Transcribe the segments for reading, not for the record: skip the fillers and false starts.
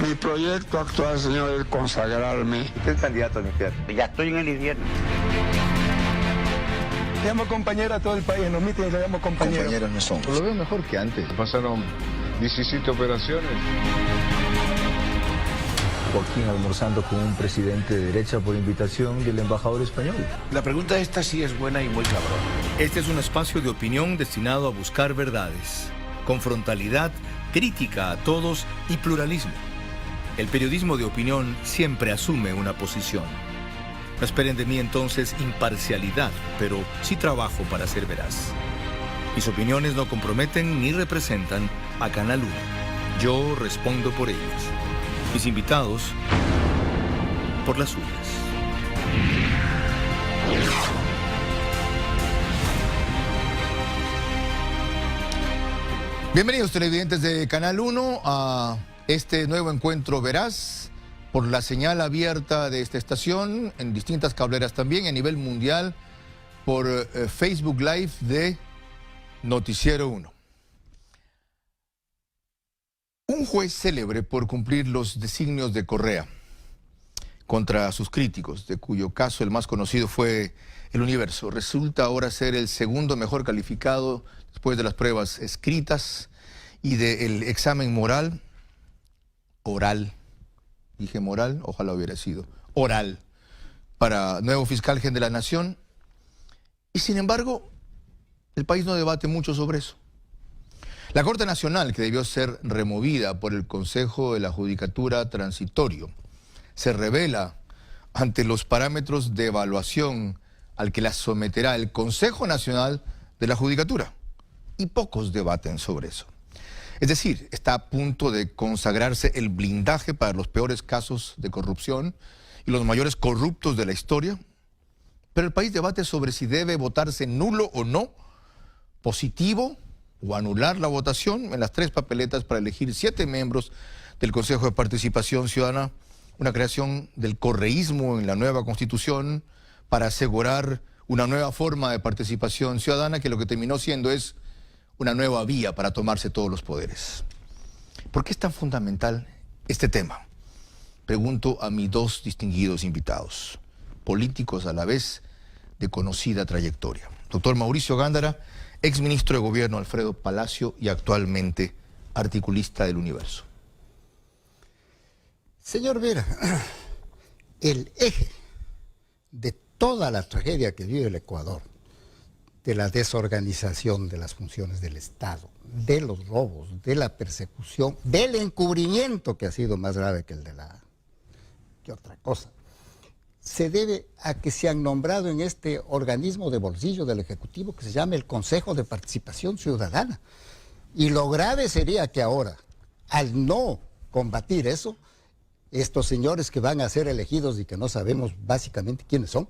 Mi proyecto actual, señor, es consagrarme. Usted es candidato al infierno. Ya estoy en el infierno. Llamo compañero a todo el país, en los mítines le llamo compañero. Compañeros no somos. Lo veo mejor que antes. Pasaron 17 operaciones. Joaquín almorzando con un presidente de derecha por invitación del embajador español. La pregunta esta sí es buena y muy cabrón. Este es un espacio de opinión destinado a buscar verdades, con frontalidad, crítica a todos y pluralismo. El periodismo de opinión siempre asume una posición. No esperen de mí entonces imparcialidad, pero sí trabajo para ser veraz. Mis opiniones no comprometen ni representan a Canal 1. Yo respondo por ellas. Mis invitados, por las suyas. Bienvenidos televidentes de Canal 1 a este nuevo encuentro veraz por la señal abierta de esta estación en distintas cableras también a nivel mundial por Facebook Live de Noticiero 1. Un juez célebre por cumplir los designios de Correa contra sus críticos, de cuyo caso el más conocido fue El Universo, resulta ahora ser el segundo mejor calificado después de las pruebas escritas y del examen oral, dije moral, ojalá hubiera sido, oral, para nuevo fiscal general de la Nación. Y sin embargo, el país no debate mucho sobre eso. La Corte Nacional, que debió ser removida por el Consejo de la Judicatura Transitorio, se revela ante los parámetros de evaluación al que la someterá el Consejo Nacional de la Judicatura. Y pocos debaten sobre eso. Es decir, está a punto de consagrarse el blindaje para los peores casos de corrupción y los mayores corruptos de la historia. Pero el país debate sobre si debe votarse nulo o no, positivo o anular la votación en las 3 papeletas para elegir 7 miembros del Consejo de Participación Ciudadana, una creación del correísmo en la nueva Constitución para asegurar una nueva forma de participación ciudadana que lo que terminó siendo es una nueva vía para tomarse todos los poderes. ¿Por qué es tan fundamental este tema? Pregunto a mis 2 distinguidos invitados, políticos a la vez de conocida trayectoria. Doctor Mauricio Gándara, exministro de Gobierno Alfredo Palacio y actualmente articulista del Universo. Señor Vera, el eje de toda la tragedia que vive el Ecuador, de la desorganización de las funciones del Estado, de los robos, de la persecución, del encubrimiento que ha sido más grave que el de que otra cosa, se debe a que se han nombrado en este organismo de bolsillo del Ejecutivo que se llama el Consejo de Participación Ciudadana. Y lo grave sería que ahora, al no combatir eso, estos señores que van a ser elegidos y que no sabemos básicamente quiénes son,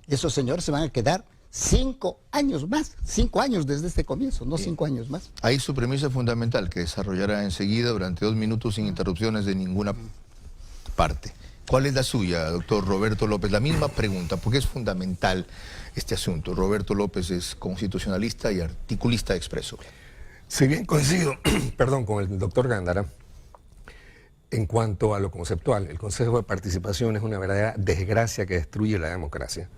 esos señores se van a quedar 5 años más, 5 años desde este comienzo, no 5 años más. Ahí su premisa fundamental, que desarrollará enseguida durante 2 minutos sin interrupciones de ninguna parte. ¿Cuál es la suya, doctor Roberto López? La misma pregunta, porque es fundamental este asunto. Roberto López es constitucionalista y articulista de Expreso. Si bien coincido, con el doctor Gándara, en cuanto a lo conceptual, el Consejo de Participación es una verdadera desgracia que destruye la democracia.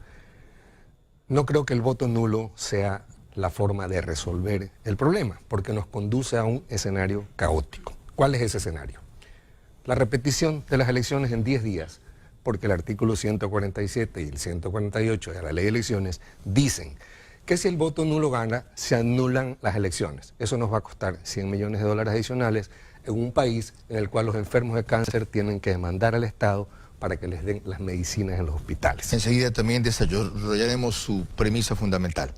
No creo que el voto nulo sea la forma de resolver el problema, porque nos conduce a un escenario caótico. ¿Cuál es ese escenario? La repetición de las elecciones en 10 días, porque el artículo 147 y el 148 de la ley de elecciones dicen que si el voto nulo gana, se anulan las elecciones. Eso nos va a costar $100 millones adicionales en un país en el cual los enfermos de cáncer tienen que demandar al Estado para que les den las medicinas en los hospitales. Enseguida también desarrollaremos su premisa fundamental.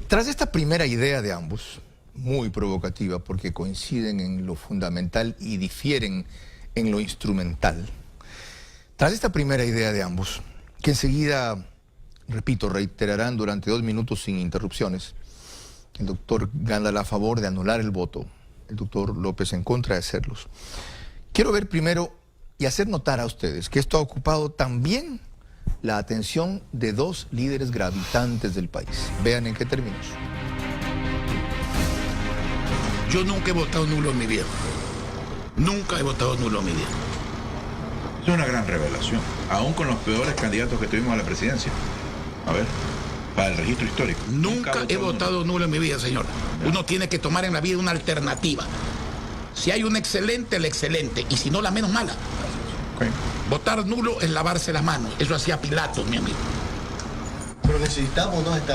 Tras esta primera idea de ambos, muy provocativa porque coinciden en lo fundamental y difieren en lo instrumental, tras esta primera idea de ambos, que enseguida, repito, reiterarán durante 2 minutos sin interrupciones, el doctor Gándara a favor de anular el voto, el doctor López en contra de hacerlos. Quiero ver primero y hacer notar a ustedes que esto ha ocupado también la atención de 2 líderes gravitantes del país. Vean en qué términos. Yo nunca he votado nulo en mi vida. Nunca he votado nulo en mi vida. Es una gran revelación, aún con los peores candidatos que tuvimos a la presidencia. A ver, para el registro histórico. Nunca he votado nulo en mi vida, señor. Uno tiene que tomar en la vida una alternativa. Si hay un excelente, el excelente, y si no, la menos mala. Okay. Votar nulo es lavarse las manos. Eso hacía Pilato, mi amigo. Pero necesitamos, ¿no? Este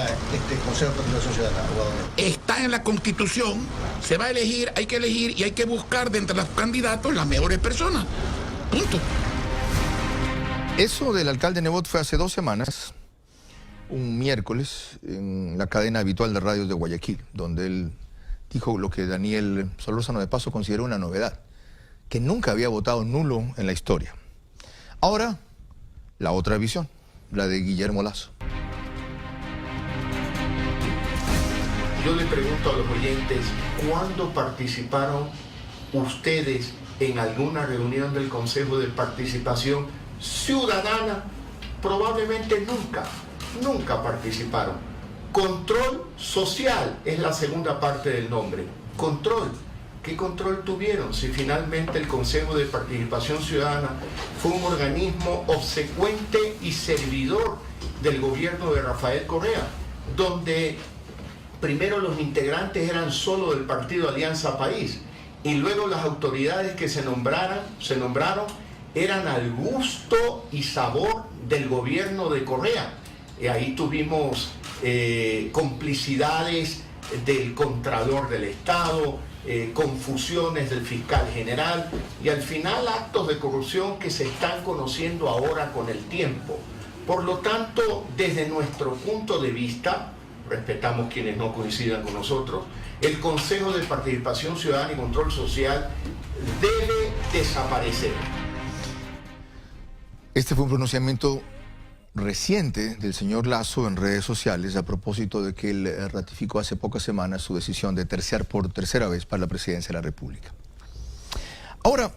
Consejo de Participación Ciudadana, abogado. Está en la Constitución, se va a elegir, hay que elegir y hay que buscar de entre los candidatos las mejores personas. Punto. Eso del alcalde Nebot fue hace 2 semanas, un miércoles, en la cadena habitual de radios de Guayaquil, donde él dijo lo que Daniel Solórzano de Paso consideró una novedad, que nunca había votado nulo en la historia. Ahora, la otra visión, la de Guillermo Lasso. Yo le pregunto a los oyentes, ¿cuándo participaron ustedes en alguna reunión del Consejo de Participación Ciudadana? Probablemente nunca participaron. Control social es la segunda parte del nombre. Control. ¿Qué control tuvieron si finalmente el Consejo de Participación Ciudadana fue un organismo obsecuente y servidor del gobierno de Rafael Correa, donde primero los integrantes eran solo del partido Alianza País y luego las autoridades que se nombraron eran al gusto y sabor del gobierno de Correa. Y ahí tuvimos complicidades del Contralor del Estado, confusiones del fiscal general y al final actos de corrupción que se están conociendo ahora con el tiempo. Por lo tanto, desde nuestro punto de vista, respetamos quienes no coincidan con nosotros, el Consejo de Participación Ciudadana y Control Social debe desaparecer. Este fue un pronunciamiento reciente del señor Lasso en redes sociales a propósito de que él ratificó hace pocas semanas su decisión de terciar por tercera vez para la presidencia de la República. Ahora,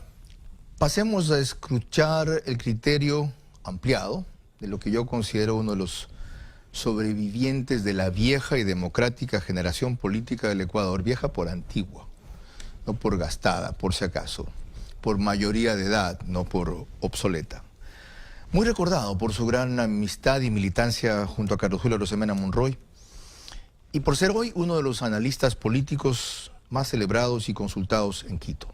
pasemos a escuchar el criterio ampliado de lo que yo considero uno de los sobrevivientes de la vieja y democrática generación política del Ecuador, vieja por antigua, no por gastada, por si acaso, por mayoría de edad, no por obsoleta. Muy recordado por su gran amistad y militancia junto a Carlos Julio Arosemena Monroy y por ser hoy uno de los analistas políticos más celebrados y consultados en Quito.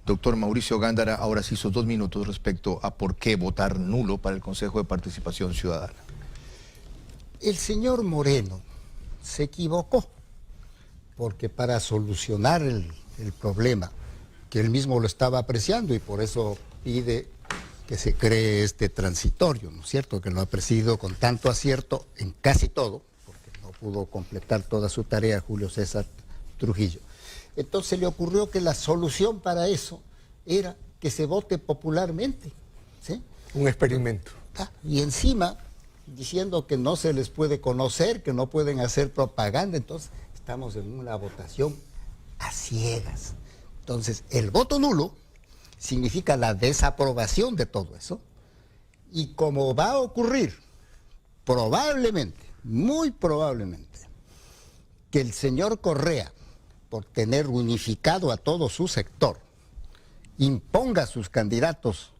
Doctor Mauricio Gándara, ahora sí sus 2 minutos respecto a por qué votar nulo para el Consejo de Participación Ciudadana. El señor Moreno se equivocó, porque para solucionar el problema, que él mismo lo estaba apreciando y por eso pide que se cree este transitorio, ¿no es cierto?, que lo ha presidido con tanto acierto en casi todo, porque no pudo completar toda su tarea Julio César Trujillo. Entonces le ocurrió que la solución para eso era que se vote popularmente, ¿sí? Un experimento. Y encima, diciendo que no se les puede conocer, que no pueden hacer propaganda, entonces estamos en una votación a ciegas. Entonces, el voto nulo significa la desaprobación de todo eso, y como va a ocurrir, probablemente, muy probablemente, que el señor Correa, por tener unificado a todo su sector, imponga sus candidatos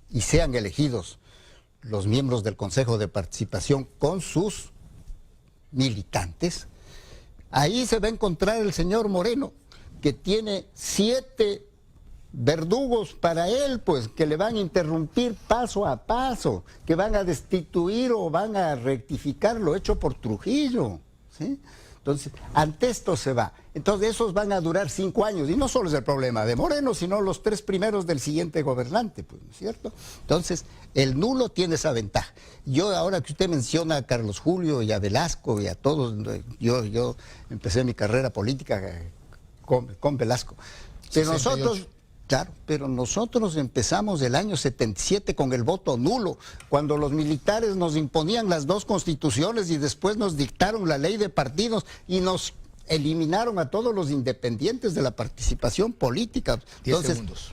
y sean elegidos los miembros del Consejo de Participación con sus militantes, ahí se va a encontrar el señor Moreno, que tiene 7 verdugos para él, pues, que le van a interrumpir paso a paso, que van a destituir o van a rectificar lo hecho por Trujillo, ¿sí? Entonces, ante esto se va. Entonces, esos van a durar 5 años, y no solo es el problema de Moreno, sino los 3 primeros del siguiente gobernante, pues, ¿no es cierto? Entonces, el nulo tiene esa ventaja. Yo, ahora que usted menciona a Carlos Julio y a Velasco y a todos, yo empecé mi carrera política con Velasco. Pero 68. Nosotros... Claro, pero nosotros empezamos el año 77 con el voto nulo, cuando los militares nos imponían las 2 constituciones y después nos dictaron la ley de partidos y nos eliminaron a todos los independientes de la participación política. 10 segundos.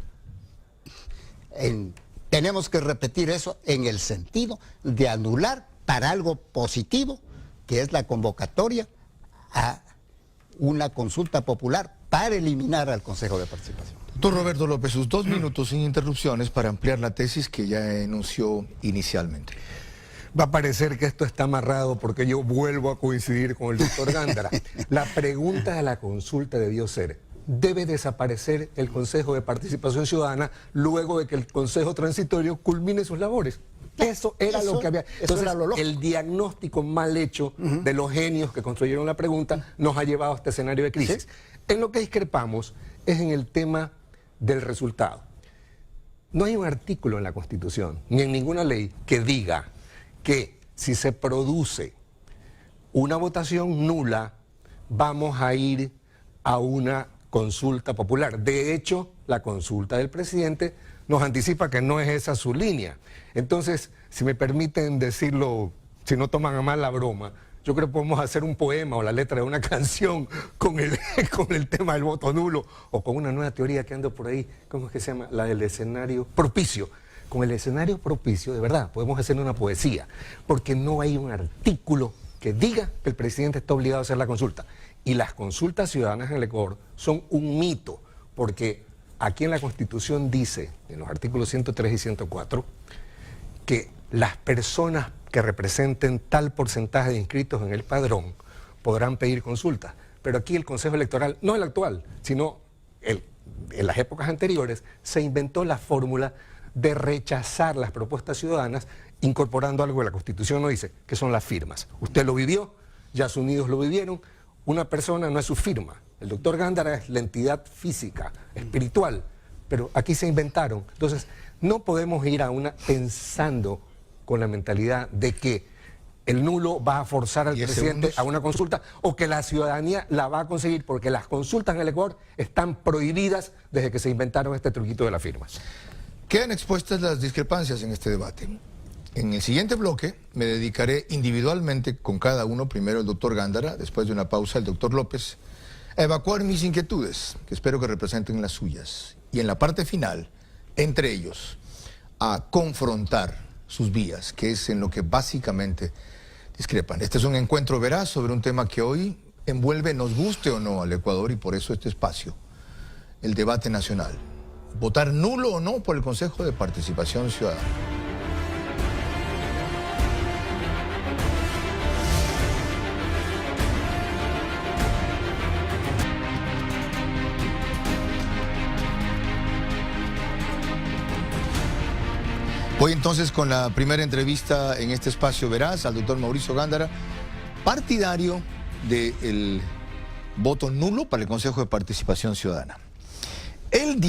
Tenemos que repetir eso en el sentido de anular para algo positivo, que es la convocatoria a una consulta popular para eliminar al Consejo de Participación. Doctor Roberto López, sus 2 minutos sin interrupciones para ampliar la tesis que ya enunció inicialmente. Va a parecer que esto está amarrado porque yo vuelvo a coincidir con el doctor Gándara. La pregunta de la consulta debió ser: ¿debe desaparecer el Consejo de Participación Ciudadana luego de que el Consejo Transitorio culmine sus labores? Eso era lo que había. Entonces, el diagnóstico mal hecho de los genios que construyeron la pregunta nos ha llevado a este escenario de crisis. ¿Sí? En lo que discrepamos es en el tema del resultado. No hay un artículo en la Constitución, ni en ninguna ley, que diga que si se produce una votación nula, vamos a ir a una consulta popular. De hecho, la consulta del presidente nos anticipa que no es esa su línea. Entonces, si me permiten decirlo, si no toman a mal la broma, yo creo que podemos hacer un poema o la letra de una canción con el tema del voto nulo, o con una nueva teoría que anda por ahí, ¿cómo es que se llama? La del escenario propicio. Con el escenario propicio, de verdad, podemos hacer una poesía, porque no hay un artículo que diga que el presidente está obligado a hacer la consulta. Y las consultas ciudadanas en el Ecuador son un mito, porque aquí en la Constitución dice, en los artículos 103 y 104, que las personas que representen tal porcentaje de inscritos en el padrón podrán pedir consultas. Pero aquí el Consejo Electoral, no el actual, sino en las épocas anteriores, se inventó la fórmula de rechazar las propuestas ciudadanas incorporando algo que la Constitución no dice, que son las firmas. Usted lo vivió, ya sus unidos lo vivieron, una persona no es su firma. El doctor Gándara es la entidad física, espiritual, pero aquí se inventaron. Entonces, no podemos ir a una pensando con la mentalidad de que el nulo va a forzar al presidente a una consulta o que la ciudadanía la va a conseguir, porque las consultas en el Ecuador están prohibidas desde que se inventaron este truquito de las firmas. Quedan expuestas las discrepancias en este debate. En el siguiente bloque me dedicaré individualmente con cada uno, primero el doctor Gándara, después de una pausa el doctor López, a evacuar mis inquietudes, que espero que representen las suyas, y en la parte final, entre ellos, a confrontar sus vías, que es en lo que básicamente discrepan. Este es un encuentro veraz sobre un tema que hoy envuelve, nos guste o no, al Ecuador, y por eso este espacio, el debate nacional. ¿Votar nulo o no por el Consejo de Participación Ciudadana? Voy entonces con la primera entrevista en este espacio veraz al doctor Mauricio Gándara, partidario del voto nulo para el Consejo de Participación Ciudadana. Él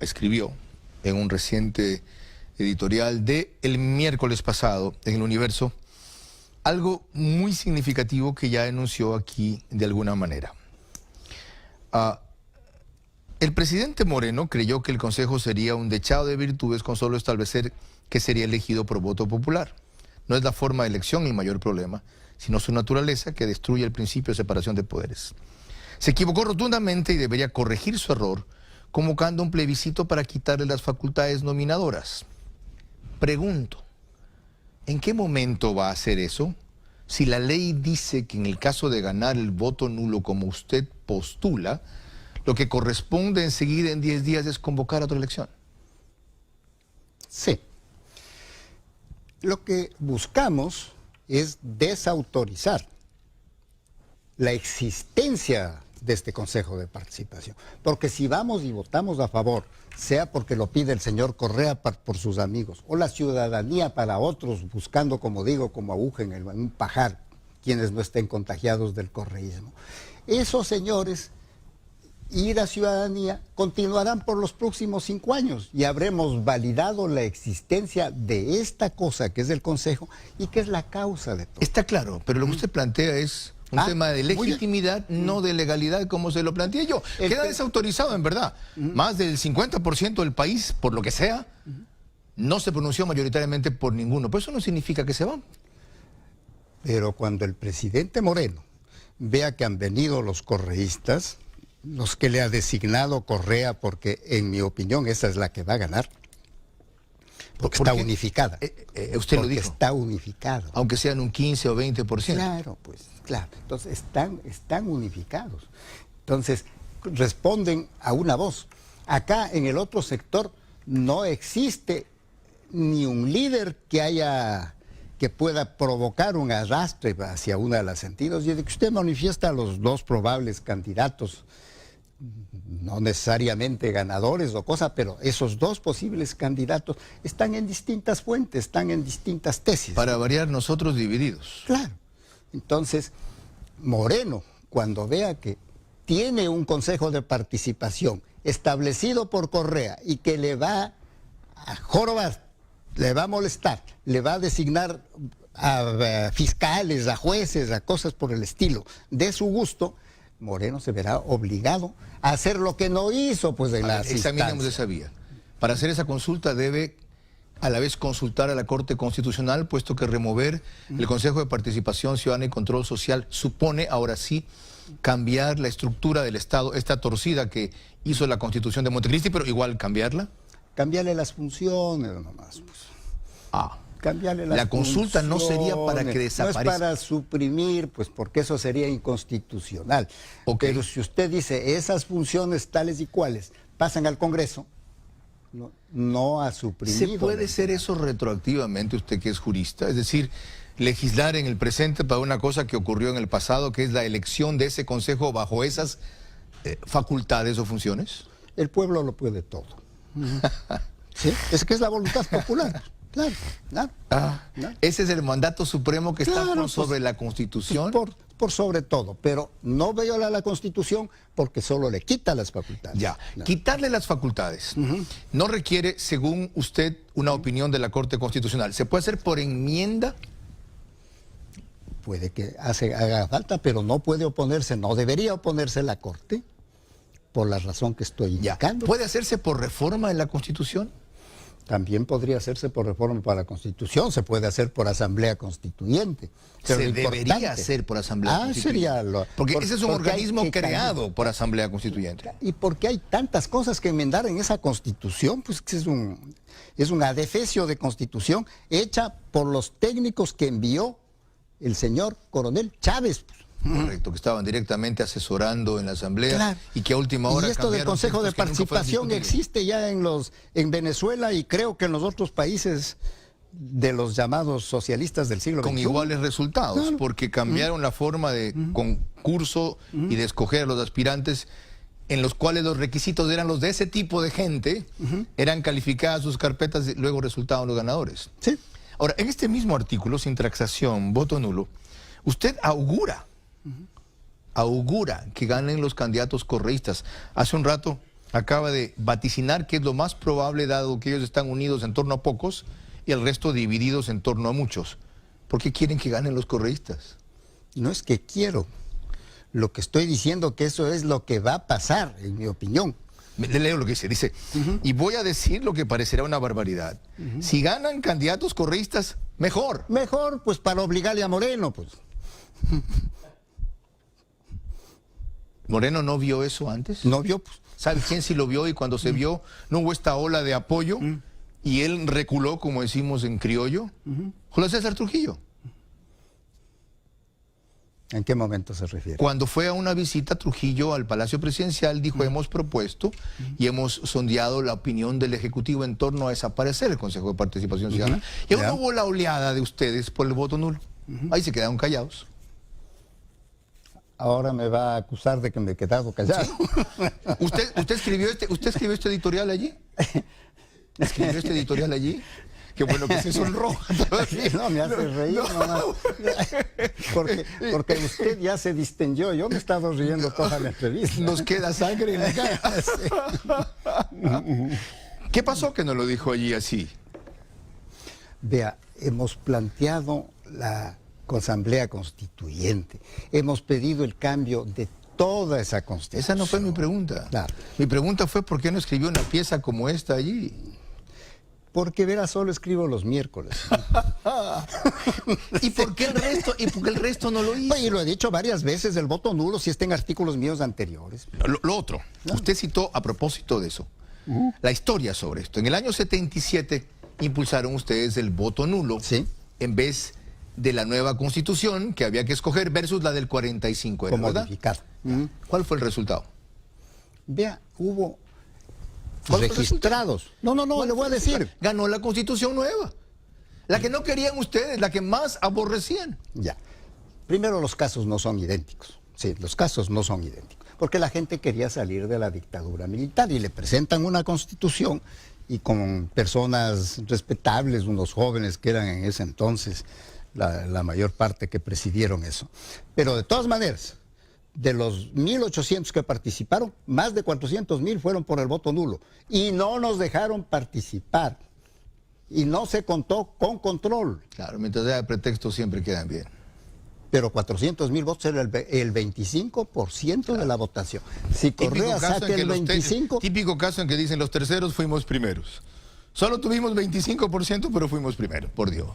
escribió en un reciente editorial de el miércoles pasado en El Universo, algo muy significativo que ya enunció aquí de alguna manera. El presidente Moreno creyó que el Consejo sería un dechado de virtudes con solo establecer que sería elegido por voto popular. No es la forma de elección el mayor problema, sino su naturaleza, que destruye el principio de separación de poderes. Se equivocó rotundamente y debería corregir su error, convocando un plebiscito para quitarle las facultades nominadoras. Pregunto, ¿en qué momento va a hacer eso? Si la ley dice que en el caso de ganar el voto nulo como usted postula, lo que corresponde enseguida en 10 días es convocar a otra elección. Sí. Lo que buscamos es desautorizar la existencia de este Consejo de Participación. Porque si vamos y votamos a favor, sea porque lo pide el señor Correa por sus amigos, o la ciudadanía para otros, buscando, como digo, como aguja en un pajar, quienes no estén contagiados del correísmo. Esos señores y la ciudadanía continuarán por los próximos 5 años y habremos validado la existencia de esta cosa que es el Consejo y que es la causa de todo. Está claro, pero lo que usted plantea es un tema de legitimidad, no de legalidad, como se lo planteé yo. Queda desautorizado, en verdad. Más del 50% del país, por lo que sea, no se pronunció mayoritariamente por ninguno. Pero eso no significa que se van. Pero cuando el presidente Moreno vea que han venido los correístas, los que le ha designado Correa, porque en mi opinión esa es la que va a ganar, porque está unificada. Usted lo dijo. Está unificado. Aunque sean un 15 o 20%. Claro, pues, claro. Entonces están unificados. Entonces, responden a una voz. Acá, en el otro sector, no existe ni un líder que pueda provocar un arrastre hacia uno de los sentidos. Y de que usted manifiesta a los dos probables candidatos, no necesariamente ganadores o cosa, pero esos dos posibles candidatos están en distintas fuentes, están en distintas tesis. Para variar, nosotros divididos. Claro. Entonces, Moreno, cuando vea que tiene un consejo de participación establecido por Correa y que le va a jorobar, le va a molestar, le va a designar a fiscales, a jueces, a cosas por el estilo, de su gusto, Moreno se verá obligado a hacer lo que no hizo, pues, en las examinemos esa vía. Para hacer esa consulta debe a la vez consultar a la Corte Constitucional, puesto que remover el Consejo de Participación Ciudadana y Control Social supone, ahora sí, cambiar la estructura del Estado, esta torcida que hizo la Constitución de Montecristi, pero igual cambiarla. Cambiarle las funciones nomás, pues. Cambiarle las la consulta no sería para que desaparezca. No es para suprimir, pues, porque eso sería inconstitucional. Pero si usted dice esas funciones tales y cuales pasan al Congreso, no a suprimir. ¿Se puede hacer eso retroactivamente, usted que es jurista? Es decir, legislar en el presente para una cosa que ocurrió en el pasado, que es la elección de ese consejo bajo esas facultades o funciones. El pueblo lo puede todo. ¿Sí? Es que es la voluntad popular. Claro, claro. Ese es el mandato supremo que está por sobre la Constitución. Por sobre todo, pero no viola la Constitución porque solo le quita las facultades. Ya, quitarle las facultades no requiere, según usted, una opinión de la Corte Constitucional. ¿Se puede hacer por enmienda? Puede que haga falta, pero no puede oponerse, no debería oponerse la Corte, por la razón que estoy indicando. ¿Puede hacerse por reforma en la Constitución? También podría hacerse por reforma para la Constitución, se puede hacer por asamblea constituyente. Pero se debería hacer por asamblea constituyente. Porque ese es un organismo creado por asamblea constituyente. Y porque hay tantas cosas que enmendar en esa Constitución, pues que es un adefesio de Constitución hecha por los técnicos que envió el señor Coronel Chávez. Correcto, que estaban directamente asesorando en la Asamblea y que a última hora y esto del Consejo de Participación existe ya en Venezuela y creo que en los otros países de los llamados socialistas del siglo XXI. Con iguales resultados, porque cambiaron la forma de concurso y de escoger a los aspirantes, en los cuales los requisitos eran los de ese tipo de gente, eran calificadas sus carpetas y luego resultaban los ganadores. Sí. Ahora, en este mismo artículo, sin taxación, voto nulo, usted augura que ganen los candidatos correístas. Hace un rato acaba de vaticinar que es lo más probable, dado que ellos están unidos en torno a pocos y el resto divididos en torno a muchos. ¿Por qué quieren que ganen los correístas? No es que quiero. Lo que estoy diciendo que eso es lo que va a pasar, en mi opinión. Le leo lo que dice, y voy a decir lo que parecerá una barbaridad. Si ganan candidatos correístas, mejor. Mejor, pues para obligarle a Moreno, pues. ¿Moreno no vio eso antes? No vio, pues. ¿Sabe quién sí lo vio? Y cuando se vio, no hubo esta ola de apoyo y él reculó, como decimos en criollo. Julio César Trujillo. ¿En qué momento se refiere? Cuando fue a una visita a Trujillo al Palacio Presidencial, dijo, hemos propuesto y hemos sondeado la opinión del Ejecutivo en torno a desaparecer el Consejo de Participación Ciudadana. Y aún no hubo la oleada de ustedes por el voto nulo. Ahí se quedaron callados. Ahora me va a acusar de que me he quedado callado. ¿Sí? ¿Usted escribió este editorial allí? ¿Escribió este editorial allí? Qué bueno que se sonroja. No, me hace reír nomás. Porque usted ya se distendió. Yo me he estado riendo toda la entrevista. Nos queda sangre en la cara. ¿Qué pasó que no lo dijo allí así? Vea, hemos planteado la Asamblea Constituyente. Hemos pedido el cambio de toda esa Constitución. Esa no fue mi pregunta. Claro. Mi pregunta fue ¿por qué no escribió una pieza como esta allí? Porque verá, solo escribo los miércoles. ¿Y por qué el resto no lo hizo? Y lo he dicho varias veces, el voto nulo si está en artículos míos anteriores. Lo otro, usted citó a propósito de eso, la historia sobre esto. En el año 77 impulsaron ustedes el voto nulo en vez de la nueva Constitución que había que escoger versus la del 45. Modificar. ¿Cuál fue el resultado? Vea, hubo registrados. No, le voy a decir. Ganó la Constitución nueva. La que no querían ustedes, la que más aborrecían. Ya. Primero, los casos no son idénticos. Sí, los casos no son idénticos. Porque la gente quería salir de la dictadura militar y le presentan una Constitución y con personas respetables, unos jóvenes que eran en ese entonces la mayor parte que presidieron eso. Pero de todas maneras, de los 1.800 que participaron, más de 400.000 fueron por el voto nulo. Y no nos dejaron participar. Y no se contó con control. Claro, mientras haya pretextos siempre quedan bien. Pero 400.000 votos era el 25% de la votación. Si Correa saca el 25%... Típico caso en que dicen los terceros fuimos primeros. Solo tuvimos 25%, pero fuimos primeros, por Dios.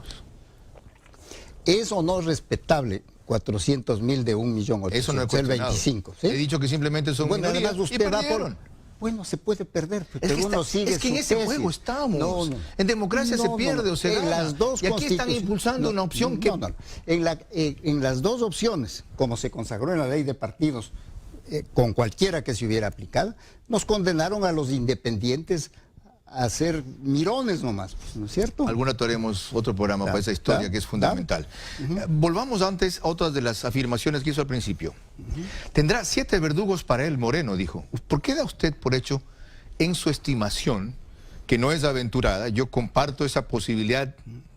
Eso no es respetable, 400.000 de 1.800.000. Eso no es el 25%. ¿Sí? He dicho que simplemente son minorías. Además usted va por... Bueno, se puede perder, pero uno sigue es que en ese juego estamos. En democracia se pierde o se gana. Las dos y aquí están impulsando una opción que... En las dos opciones, como se consagró en la ley de partidos, con cualquiera que se hubiera aplicado, nos condenaron a los independientes a ser mirones nomás, ¿no es cierto? Alguna haremos otro programa para esa historia que es fundamental. Volvamos antes a otras de las afirmaciones que hizo al principio. Tendrá 7 verdugos para él, Moreno, dijo. ¿Por qué da usted por hecho en su estimación, que no es aventurada? Yo comparto esa posibilidad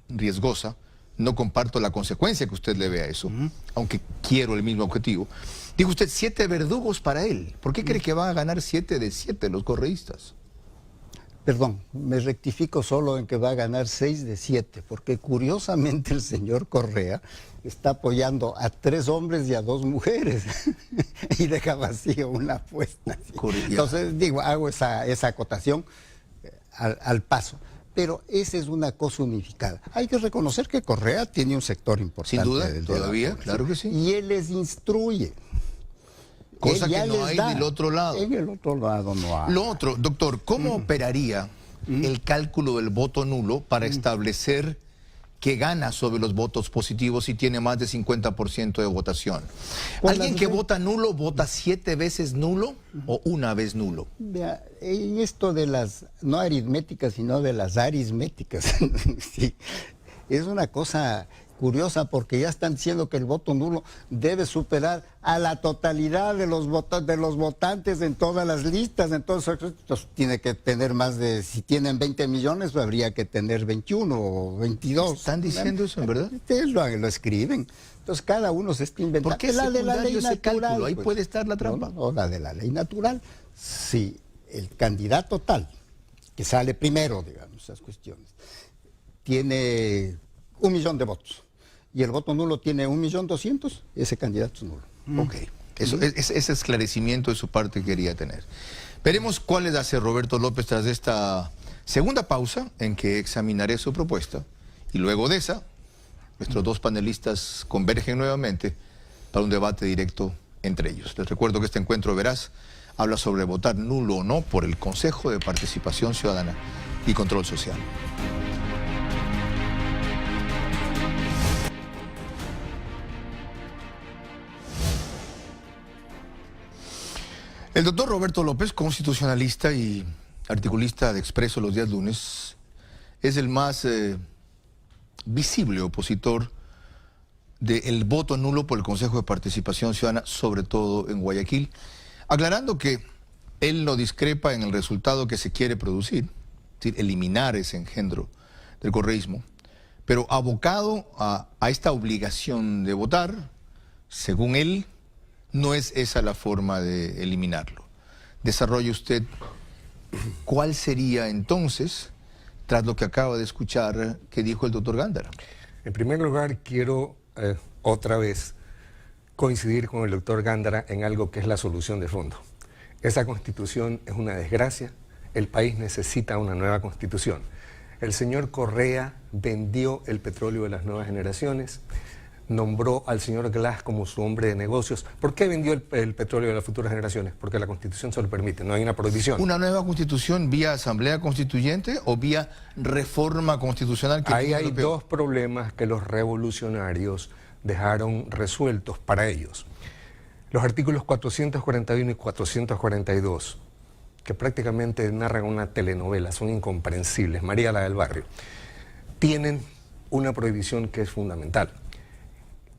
riesgosa, no comparto la consecuencia que usted le ve a eso, aunque quiero el mismo objetivo. Dijo usted 7 verdugos para él. ¿Por qué cree que van a ganar 7 de 7 los correístas? Perdón, me rectifico solo en que va a ganar 6 de 7, porque curiosamente el señor Correa está apoyando a 3 hombres y a 2 mujeres y deja vacío una apuesta. Entonces, digo, hago esa acotación al paso. Pero esa es una cosa unificada. Hay que reconocer que Correa tiene un sector importante. Sin duda, todavía, claro que sí. Y él les instruye. Cosa que no hay del otro lado. En el otro lado no hay. Lo otro, doctor, ¿cómo operaría el cálculo del voto nulo para establecer que gana sobre los votos positivos si tiene más de 50% de votación? ¿Alguien que vota nulo vota 7 veces nulo o una vez nulo? Vea, en esto de las, no aritméticas, sino de las aritméticas, sí, es una cosa curiosa porque ya están diciendo que el voto nulo debe superar a la totalidad de los votantes en todas las listas. Entonces tiene que tener más de, si tienen 20 millones, pues habría que tener 21 o 22. ¿Están diciendo eso en verdad? Ustedes lo escriben. Entonces cada uno se está inventando. ¿Por qué la de la ley ese natural? Cálculo? Ahí pues, puede estar la trampa. No, la de la ley natural. Si el candidato tal, que sale primero, digamos, esas cuestiones, tiene 1 millón de votos, y el voto nulo tiene 1.200.000, ese candidato es nulo. Ok, ese esclarecimiento de su parte quería tener. Veremos cuáles hace Roberto López tras esta segunda pausa en que examinaré su propuesta, y luego de esa, nuestros 2 panelistas convergen nuevamente para un debate directo entre ellos. Les recuerdo que este encuentro veraz habla sobre votar nulo o no por el Consejo de Participación Ciudadana y Control Social. El doctor Roberto López, constitucionalista y articulista de Expreso los días lunes, es el más visible opositor del voto nulo por el Consejo de Participación Ciudadana, sobre todo en Guayaquil, aclarando que él no discrepa en el resultado que se quiere producir, es decir, eliminar ese engendro del correísmo, pero abocado a esta obligación de votar, según él, no es esa la forma de eliminarlo. Desarrolle usted cuál sería entonces, tras lo que acaba de escuchar que dijo el doctor Gándara. En primer lugar, quiero otra vez coincidir con el doctor Gándara en algo que es la solución de fondo. Esa constitución es una desgracia, el país necesita una nueva constitución. El señor Correa vendió el petróleo de las nuevas generaciones, nombró al señor Glass como su hombre de negocios. ¿Por qué vendió el petróleo de las futuras generaciones? Porque la Constitución se lo permite, no hay una prohibición. ¿Una nueva Constitución vía Asamblea Constituyente o vía reforma constitucional? Ahí hay 2 problemas que los revolucionarios dejaron resueltos para ellos. Los artículos 441 y 442, que prácticamente narran una telenovela, son incomprensibles, María la del Barrio, tienen una prohibición que es fundamental.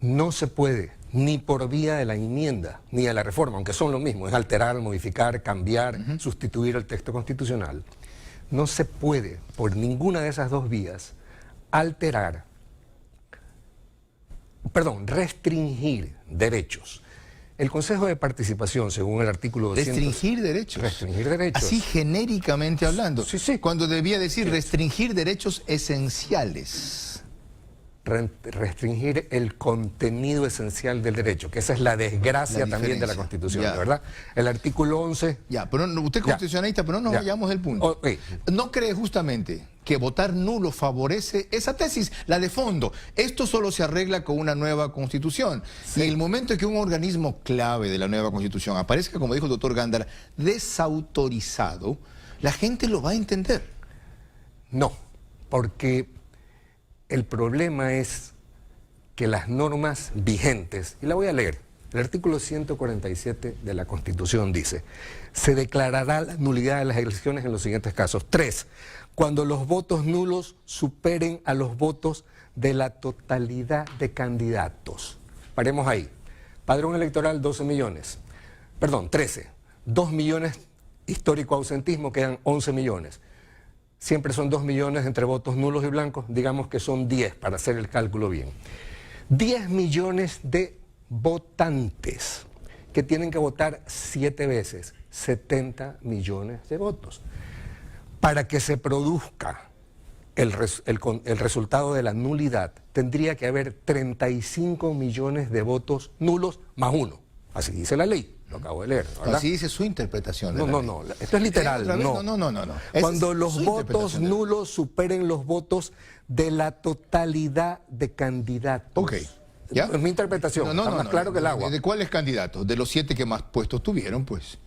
No se puede, ni por vía de la enmienda, ni de la reforma, aunque son lo mismo, es alterar, modificar, cambiar, sustituir el texto constitucional. No se puede, por ninguna de esas dos vías, restringir derechos. El Consejo de Participación, según el artículo 200... Restringir derechos. Restringir derechos. Así genéricamente hablando. Sí, sí. Cuando debía decir restringir derechos esenciales. Restringir el contenido esencial del derecho, que esa es la desgracia también de la Constitución, ya. ¿verdad? El artículo 11... Ya, pero usted es constitucionalista, pero no nos vayamos del punto. Okay. ¿No cree justamente que votar nulo favorece esa tesis, la de fondo? Esto solo se arregla con una nueva Constitución. Sí. Y en el momento en que un organismo clave de la nueva Constitución aparezca, como dijo el doctor Gándara, desautorizado, la gente lo va a entender. No, porque el problema es que las normas vigentes, y la voy a leer, el artículo 147 de la Constitución dice: se declarará la nulidad de las elecciones en los siguientes casos. 3. Cuando los votos nulos superen a los votos de la totalidad de candidatos. Paremos ahí. Padrón electoral 12 millones. Perdón, 13. 2 millones histórico ausentismo, quedan 11 millones. Siempre son 2 millones entre votos nulos y blancos, digamos que son 10 para hacer el cálculo bien. 10 millones de votantes que tienen que votar 7 veces, 70 millones de votos. Para que se produzca el resultado de la nulidad, tendría que haber 35 millones de votos nulos más 1. Así dice la ley. Lo acabo de leer, ¿verdad? Así dice su interpretación. No. Esto es literal. No. Cuando los votos nulos superen los votos de la totalidad de candidatos. Ok. ¿Ya? Es mi interpretación. Está más claro que el agua. ¿De cuáles candidatos? De los 7 que más puestos tuvieron, pues.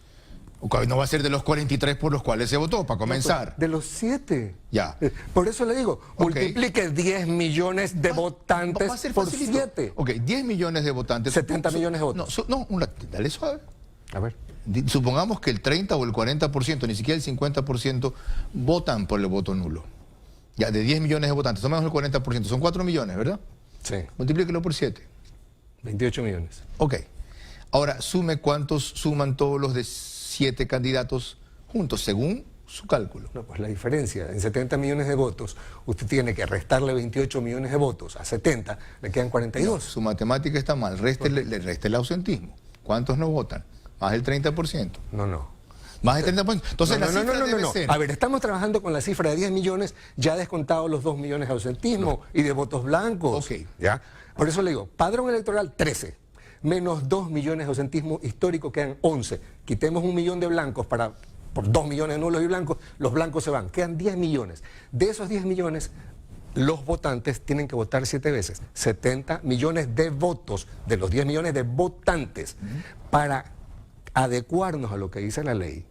No va a ser de los 43 por los cuales se votó, para comenzar. De los 7. Ya. Por eso le digo, multiplique 10 millones de votantes va a ser por facilito. 7. Ok, 10 millones de votantes. 70 millones de votos. Dale suave. A ver. Supongamos que el 30 o el 40%, ni siquiera el 50%, votan por el voto nulo. Ya, de 10 millones de votantes, tomemos el 40%, son 4 millones, ¿verdad? Sí. Multiplíquelo por 7. 28 millones. Ok. Ahora, sume cuántos suman todos los de 7 candidatos juntos, según su cálculo. No, pues la diferencia, en 70 millones de votos, usted tiene que restarle 28 millones de votos a 70, le quedan 42. No, su matemática está mal, le resta el ausentismo. ¿Cuántos no votan? Más del 30%. No. Más del 30%. Entonces la cifra debe ser... A ver, estamos trabajando con la cifra de 10 millones, ya descontados los 2 millones de ausentismo y de votos blancos. Ok. ¿Ya? Por eso le digo, padrón electoral 13, menos 2 millones de ausentismo histórico, quedan 11. Quitemos 1 millón de blancos por 2 millones de nulos y blancos, los blancos se van, quedan 10 millones. De esos 10 millones, los votantes tienen que votar 7 veces, 70 millones de votos, de los 10 millones de votantes, para adecuarnos a lo que dice la ley.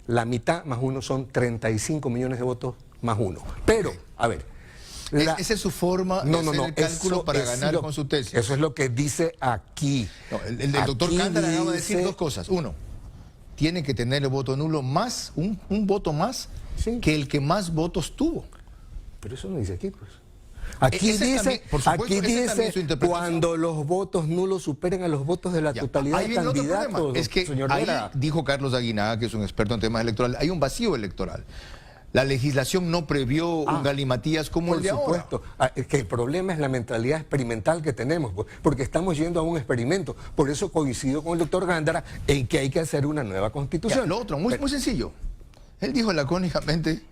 La mitad más 1 son 35 millones de votos más 1. Pero, a ver... Esa es su forma de hacer el cálculo para ganar con su tesis. Eso es lo que dice aquí. No, el doctor Gándara acaba de decir 2 cosas. 1, tiene que tener el voto nulo más, un voto más, sí, que el que más votos tuvo. Pero eso no dice aquí, pues. Aquí dice, cuando los votos nulos superen a los votos de la totalidad de candidatos. Es que ahí dijo Carlos Aguinaga, que es un experto en temas electorales, hay un vacío electoral. La legislación no previó un galimatías como el de ahora. Por supuesto. Es que el problema es la mentalidad experimental que tenemos, porque estamos yendo a un experimento. Por eso coincido con el doctor Gándara en que hay que hacer una nueva constitución. Lo otro, muy sencillo. Él dijo lacónicamente,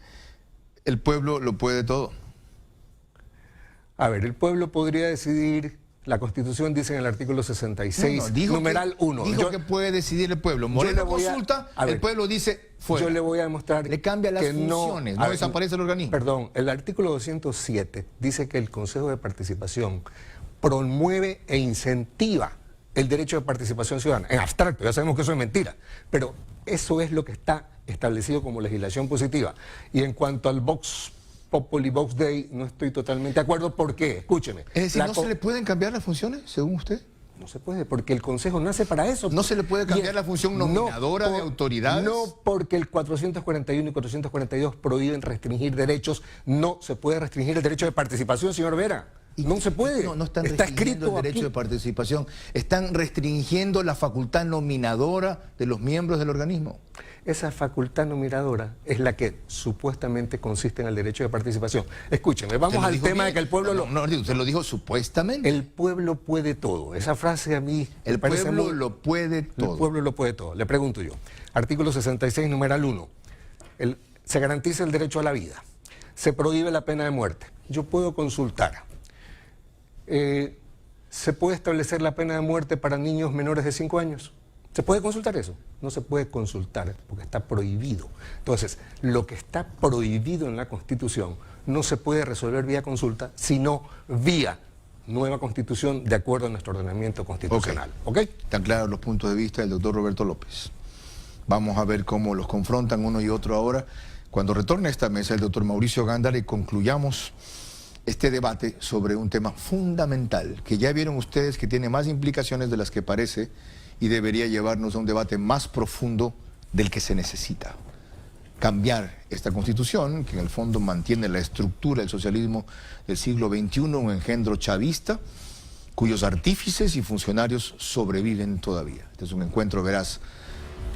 el pueblo lo puede todo. A ver, el pueblo podría decidir... La Constitución dice en el artículo 66, numeral 1. Dijo que puede decidir el pueblo. Morena consulta, el pueblo dice fuera. Yo le voy a demostrar... Le cambia las funciones, no desaparece el organismo. Perdón, el artículo 207 dice que el Consejo de Participación promueve e incentiva el derecho de participación ciudadana. En abstracto, ya sabemos que eso es mentira, pero eso es lo que está establecido como legislación positiva. Y en cuanto al Vox Populi, Vox Dei, no estoy totalmente de acuerdo. ¿Por qué? Escúcheme. Es decir, ¿no se le pueden cambiar las funciones, según usted? No se puede, porque el Consejo nace para eso. ¿No se le puede cambiar la función nominadora de autoridades? No, porque el 441 y 442 prohíben restringir derechos. No se puede restringir el derecho de participación, señor Vera. No se puede. No están Está restringiendo escrito el derecho aquí. de participación. Están restringiendo la facultad nominadora de los miembros del organismo. Esa facultad nominadora es la que supuestamente consiste en el derecho de participación. Escúcheme, vamos al tema de que el pueblo... No, usted lo dijo supuestamente. El pueblo puede todo. Esa frase a mí me El parece pueblo muy... lo puede todo. El pueblo lo puede todo. Le pregunto yo. Artículo 66, numeral 1. Se garantiza el derecho a la vida. Se prohíbe la pena de muerte. Yo puedo consultar. ¿Se puede establecer la pena de muerte para niños menores de 5 años? ¿Se puede consultar eso? No se puede consultar porque está prohibido. Entonces, lo que está prohibido en la Constitución no se puede resolver vía consulta, sino vía nueva Constitución de acuerdo a nuestro ordenamiento constitucional. ¿Ok? Están claros los puntos de vista del doctor Roberto López. Vamos a ver cómo los confrontan uno y otro ahora. Cuando retorne a esta mesa el doctor Mauricio Gándara y concluyamos este debate sobre un tema fundamental que ya vieron ustedes que tiene más implicaciones de las que parece y debería llevarnos a un debate más profundo del que se necesita. Cambiar esta Constitución, que en el fondo mantiene la estructura del socialismo del siglo XXI, un engendro chavista, cuyos artífices y funcionarios sobreviven todavía. Este es un encuentro veraz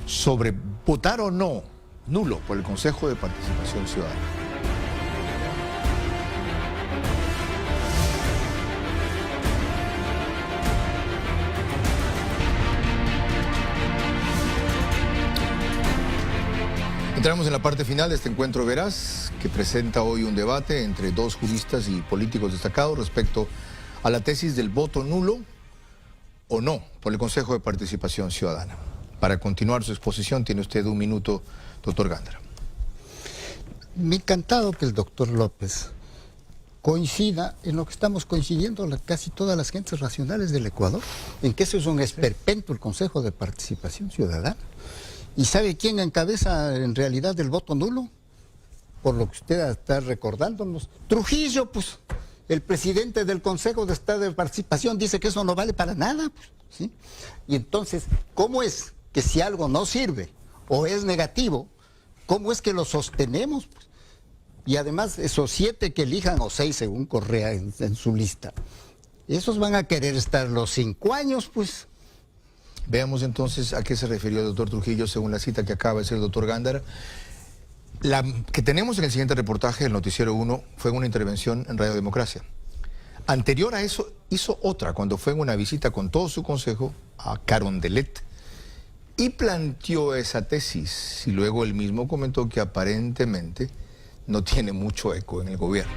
sobre votar o no nulo por el Consejo de Participación Ciudadana. Entramos en la parte final de este encuentro veraz que presenta hoy un debate entre dos juristas y políticos destacados respecto a la tesis del voto nulo o no por el Consejo de Participación Ciudadana. Para continuar su exposición tiene usted un minuto, doctor Gándara. Me ha encantado que el doctor López coincida en lo que estamos coincidiendo casi todas las gentes racionales del Ecuador, en que eso es un esperpento el Consejo de Participación Ciudadana. ¿Y sabe quién encabeza en realidad el voto nulo? Por lo que usted está recordándonos. Trujillo, pues, el presidente del Consejo de Estado de Participación dice que eso no vale para nada, pues, ¿sí? Y entonces, ¿cómo es que si algo no sirve o es negativo, cómo es que lo sostenemos? Pues? Y además, esos 7 que elijan, o 6 según Correa en su lista, esos van a querer estar los 5 años, pues. Veamos entonces a qué se refirió el doctor Trujillo según la cita que acaba de hacer el doctor Gándara. La que tenemos en el siguiente reportaje del Noticiero 1 fue una intervención en Radio Democracia. Anterior a eso hizo otra cuando fue en una visita con todo su consejo a Carondelet y planteó esa tesis. Y luego él mismo comentó que aparentemente no tiene mucho eco en el gobierno.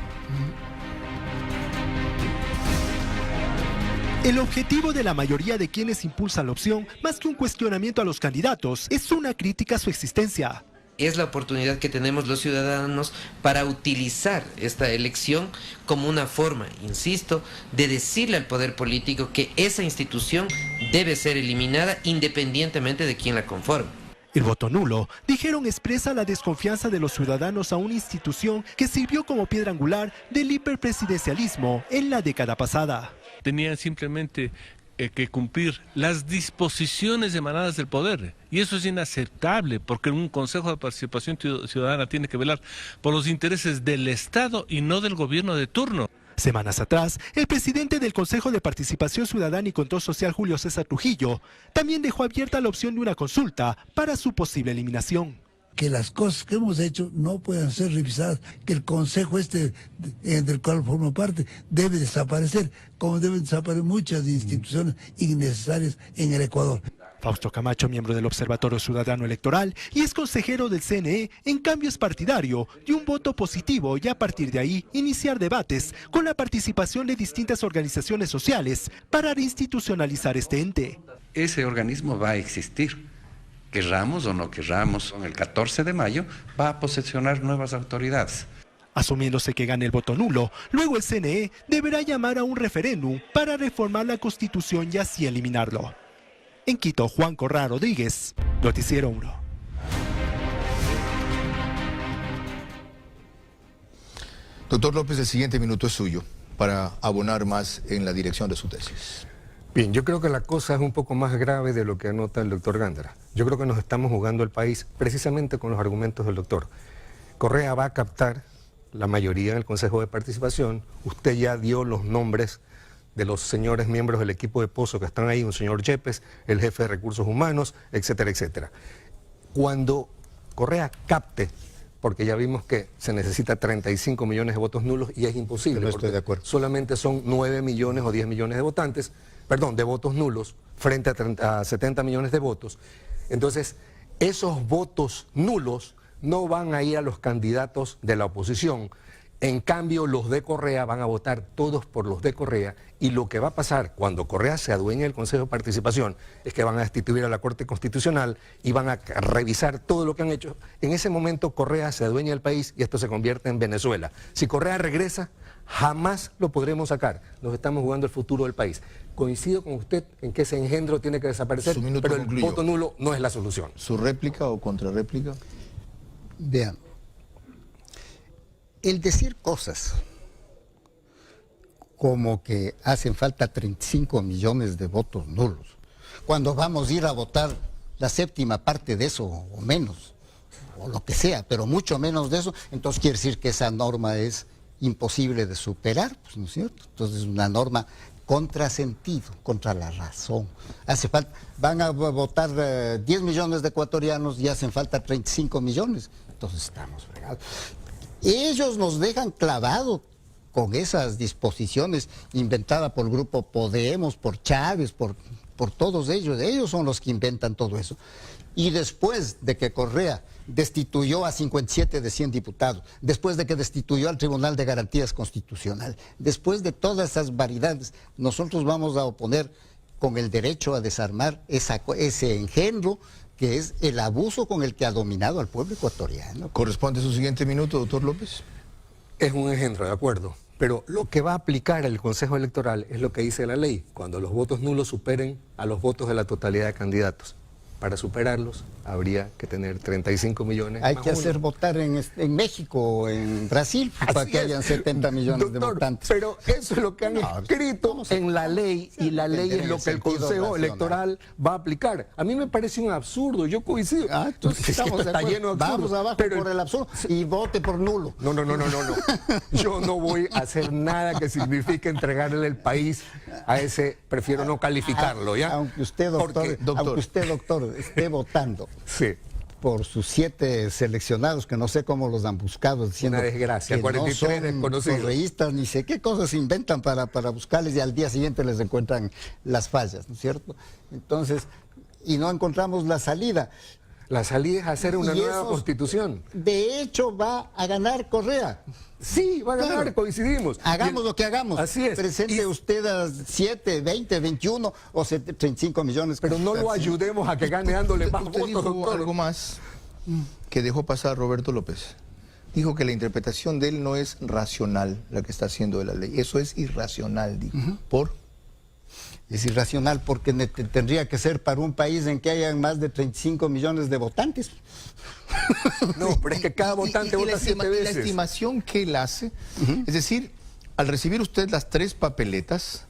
El objetivo de la mayoría de quienes impulsan la opción, más que un cuestionamiento a los candidatos, es una crítica a su existencia. Es la oportunidad que tenemos los ciudadanos para utilizar esta elección como una forma, insisto, de decirle al poder político que esa institución debe ser eliminada independientemente de quién la conforme. El voto nulo, dijeron, expresa la desconfianza de los ciudadanos a una institución que sirvió como piedra angular del hiperpresidencialismo en la década pasada. Tenían simplemente que cumplir las disposiciones emanadas del poder. Y eso es inaceptable, porque un Consejo de Participación Ciudadana tiene que velar por los intereses del Estado y no del gobierno de turno. Semanas atrás, el presidente del Consejo de Participación Ciudadana y Control Social, Julio César Trujillo, también dejó abierta la opción de una consulta para su posible eliminación. Que las cosas que hemos hecho no puedan ser revisadas, que el consejo del cual formo parte debe desaparecer, como deben desaparecer muchas instituciones innecesarias en el Ecuador. Fausto Camacho, miembro del Observatorio Ciudadano Electoral y es consejero del CNE, en cambio es partidario de un voto positivo y a partir de ahí iniciar debates con la participación de distintas organizaciones sociales para reinstitucionalizar este ente. Ese organismo va a existir. Querramos o no querramos, el 14 de mayo va a posesionar nuevas autoridades. Asumiéndose que gane el voto nulo, luego el CNE deberá llamar a un referéndum para reformar la Constitución y así eliminarlo. En Quito, Juan Correa Rodríguez, Noticiero 1. Doctor López, el siguiente minuto es suyo para abonar más en la dirección de su tesis. Bien, yo creo que la cosa es un poco más grave de lo que anota el doctor Gándara. Yo creo que nos estamos jugando el país precisamente con los argumentos del doctor. Correa va a captar la mayoría en el Consejo de Participación. Usted ya dio los nombres de los señores miembros del equipo de Pozo que están ahí, un señor Yepes, el jefe de Recursos Humanos, etcétera, etcétera. Cuando Correa capte, porque ya vimos que se necesita 35 millones de votos nulos y es imposible, no estoy de acuerdo. Solamente son 9 millones o 10 millones de votantes, perdón, de votos nulos frente a 70 millones de votos. Entonces, esos votos nulos no van a ir a los candidatos de la oposición. En cambio, los de Correa van a votar todos por los de Correa, y lo que va a pasar cuando Correa se adueñe del Consejo de Participación es que van a destituir a la Corte Constitucional y van a revisar todo lo que han hecho. En ese momento Correa se adueña del país y esto se convierte en Venezuela. Si Correa regresa, jamás lo podremos sacar. Nos estamos jugando el futuro del país. Coincido con usted en que ese engendro tiene que desaparecer, pero el voto nulo no es la solución. ¿Su réplica o contrarréplica? Vean, el decir cosas como que hacen falta 35 millones de votos nulos, cuando vamos a ir a votar la séptima parte de eso o menos, o lo que sea, pero mucho menos de eso, entonces quiere decir que esa norma es imposible de superar, pues, ¿no es cierto? Entonces es una norma contrasentido, contra la razón. Hace falta, van a votar 10 millones de ecuatorianos y hacen falta 35 millones, entonces estamos fregados. Ellos nos dejan clavados con esas disposiciones inventadas por el grupo Podemos, por Chávez, por todos ellos son los que inventan todo eso. Y después de que Correa destituyó a 57 de 100 diputados, después de que destituyó al Tribunal de Garantías Constitucional, después de todas esas variedades, nosotros vamos a oponer con el derecho a desarmar ese engendro que es el abuso con el que ha dominado al pueblo ecuatoriano. ¿Corresponde su siguiente minuto, doctor López? Es un engendro, de acuerdo. Pero lo que va a aplicar el Consejo Electoral es lo que dice la ley, cuando los votos nulos superen a los votos de la totalidad de candidatos. Para superarlos habría que tener 35 millones. Hay que hacer votar en México o en Brasil para que hayan 70 millones de votantes. Pero eso es lo que han escrito en la ley, y la ley es lo que el Consejo Electoral va a aplicar. A mí me parece un absurdo, yo coincido. Entonces estamos está lleno de absurdos. Vamos abajo por el absurdo y vote por nulo. No. Yo no voy a hacer nada que signifique entregarle el país a ese, prefiero no calificarlo, ¿ya? Aunque usted, doctor, esté votando por sus 7 seleccionados, que no sé cómo los han buscado, diciendo una desgracia, que 43 no son correístas, ni sé qué cosas inventan para buscarles, y al día siguiente les encuentran las fallas, ¿no es cierto? Entonces, y no encontramos la salida. La salida es hacer una nueva constitución. De hecho, va a ganar Correa. Sí, va a ganar, coincidimos. Hagamos lo que hagamos. Así es. Presente usted a 7, 20, 21 o 35 millones. Pero no lo ayudemos a que gane dándole más votos, doctor. Algo más que dejó pasar Roberto López. Dijo que la interpretación de él no es racional, la que está haciendo de la ley. Eso es irracional, dijo. ¿Por? Es irracional porque tendría que ser para un país en que hayan más de 35 millones de votantes. No, pero es que cada votante vota 7 veces. La estimación que él hace, es decir, al recibir usted las 3 papeletas,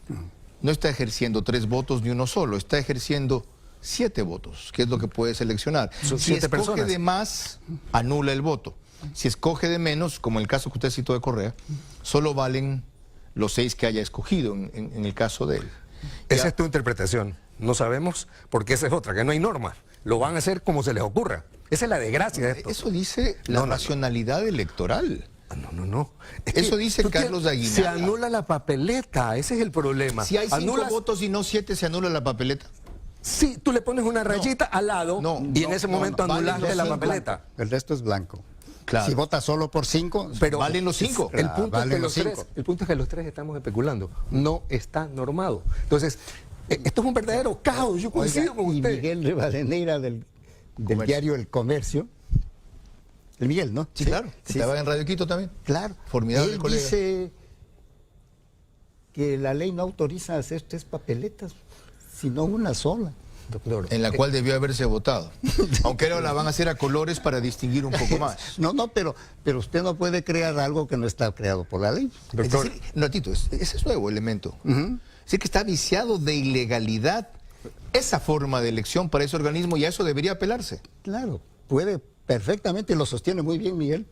no está ejerciendo 3 votos ni uno solo, está ejerciendo 7 votos, que es lo que puede seleccionar. Son si 7 escoge personas. de más, anula el voto. Si escoge de menos, como en el caso que usted citó de Correa, solo valen los 6 que haya escogido en el caso de él. Esa es tu interpretación. No sabemos, porque esa es otra, que no hay norma. Lo van a hacer como se les ocurra. Esa es la desgracia de esto. Eso dice la racionalidad electoral. No. Eso dice Carlos Aguinaga. Se anula la papeleta, ese es el problema. Si hay 5 votos y no 7, ¿se anula la papeleta? Sí, tú le pones una rayita al lado y en ese momento anulaste la papeleta. El resto es blanco. Claro. Si vota solo por 5, pero valen los 5. El punto es que los tres estamos especulando. No está normado. Entonces, esto es un verdadero caos. Yo coincido con usted. Y Miguel Rivadeneira del diario El Comercio. El Miguel, ¿no? Sí, claro. Que estaba en Radio Quito también. Claro. Formidable colega. Él dice que la ley no autoriza hacer 3 papeletas, sino una sola. Doctor, en la cual debió haberse votado. Aunque ahora la van a hacer a colores para distinguir un poco más. No, pero usted no puede crear algo que no está creado por la ley. Doctor, es decir, ese es nuevo elemento. Es decir, que está viciado de ilegalidad esa forma de elección para ese organismo y a eso debería apelarse. Claro, puede perfectamente, lo sostiene muy bien Miguel.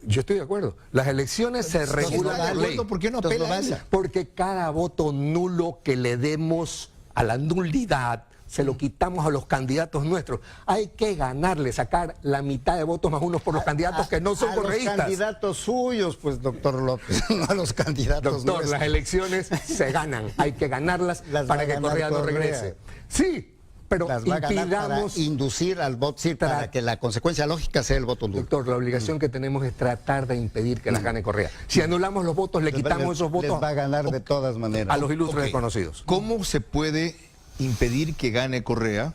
Yo estoy de acuerdo. Las elecciones se regulan por ley. ¿Por qué no apela? Porque cada voto nulo que le demos a la nulidad se lo quitamos a los candidatos nuestros. Hay que ganarle, sacar la mitad de votos más unos por los candidatos que no son correístas. A los candidatos suyos, pues, doctor López, no a los candidatos Doctor, nuestros. las elecciones se ganan. Hay que ganarlas para que Correa no regrese. Sí, pero las va a ganar para inducir al voto, sí, para que la consecuencia lógica sea el voto nulo. Doctor, la obligación que tenemos es tratar de impedir que las gane Correa. Si anulamos los votos, le quitamos esos votos. Les va a ganar de todas maneras. A los ilustres desconocidos. ¿Cómo se puede impedir que gane Correa,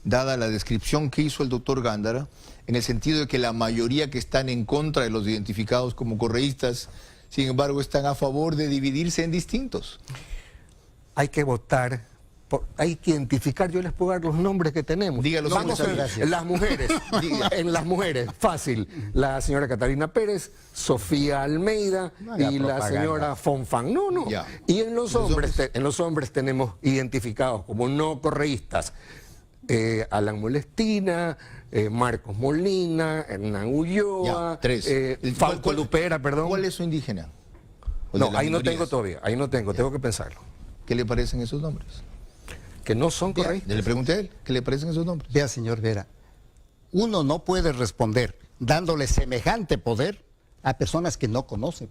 dada la descripción que hizo el doctor Gándara, en el sentido de que la mayoría que están en contra de los identificados como correístas, sin embargo, están a favor de dividirse en distintos? Hay que votar, hay que identificar, yo les puedo dar los nombres que tenemos. Dígalos. Vamos en las mujeres, en las mujeres, fácil, la señora Catalina Pérez, Sofía Almeida y la señora Fonfan. No. Ya. Y en los hombres tenemos identificados como no correístas, Alan Molestina, Marcos Molina, Hernán Ulloa, Falco Lupera, perdón. ¿Cuál es su indígena? No, ahí no tengo todavía, tengo que pensarlo. ¿Qué le parecen esos nombres? Que no son correístas. Le pregunté a él, ¿qué le parecen esos nombres? Vea, señor Vera, uno no puede responder dándole semejante poder a personas que no conocen